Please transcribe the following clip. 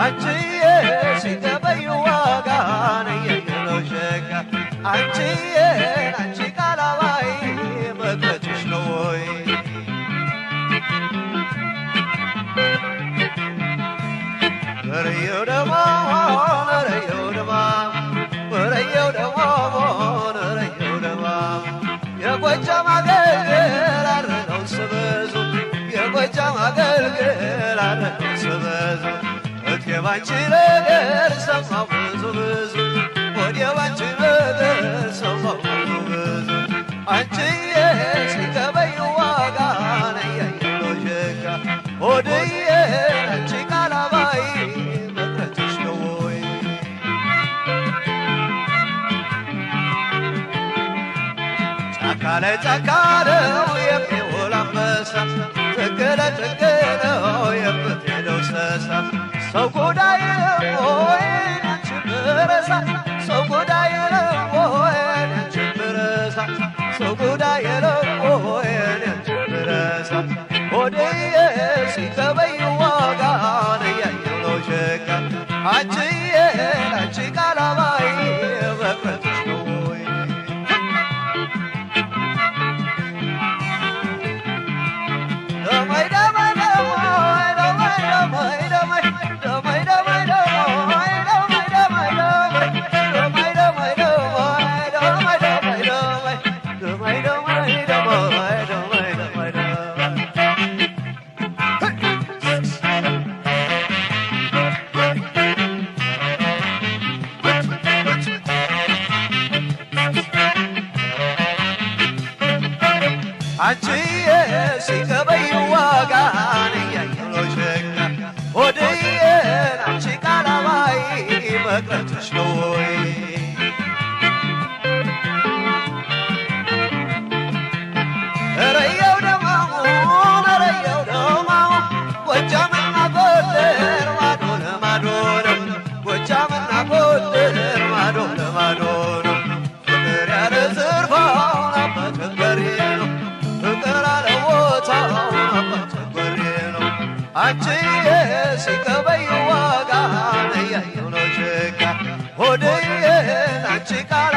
አንቺዬ ሲገበይ ዋጋን የየለው ሸጋ አንቺዬ አንቺ ቃላባይ መቅረትሽ ነው ወይ ወረየው ደሞ ወረየው ደሞ ወረየው ደሞ ወረየው ደሞ የጎጃም አገልግል አረነው ስበዙ የጎጃም አገልግል አረነው ስበዙ እቴ ባንቺ ነገር ሰማሁ ብዙ ብዙ ወዴ ባንቺ ነገር ሰማሁ ብዙ ብዙ አንቺዬ ሲገበይ ዋጋን የየለው ሸጋ ሆድዬ አንቺ ቃላባይ መቅረትሽ ነው ወይ ጫካ ላይ ጫካ ነው የሚውል አንበሳ ጥግ ለጥግ ነው የምትሄደው ሰሳ ሰው ጉዳይ ወይ አንቺ ብረሳ ሰው ጉዳይ ወይ አንቺ ብረሳ ሰው ጉዳይ ወይ አንቺ ብረሳ ሆድዬ ሲገበይ ዋጋን የየለው ሸጋ አንቺዬ አንቺ ቃላባይ መቅረትሽ ነው ወይ ደማይ ደማይ ደማይ ደማይ ደማይ ደማይ ደማይ ደማይ ደማይ ደማይ ደማይ ደማይ ደማይ ደማይ ደማይ ደማይ ደማይ ደማይ አንቺዬ ሲገበይ ዋጋን የየለው ሸጋ ሆድዬ አንቺ ቃላባይ መቅረትሽ ነው ወይ ረየው ደማሙ ረየው ደማሙ ጎጃምና ጎንደር ማዶ ለማዶ ነው ጎጃምና ጎንደር ማዶ ለማዶ ነው ፍቅር ያለ ዝርፋውን አባቸገሬ ነው ፍቅር አለ ቦታውን አባቸገሬ ነው አንቺዬ ሲገበይ ዋጋን የየለው ሸጋ ሆድዬ አንቺ ቃል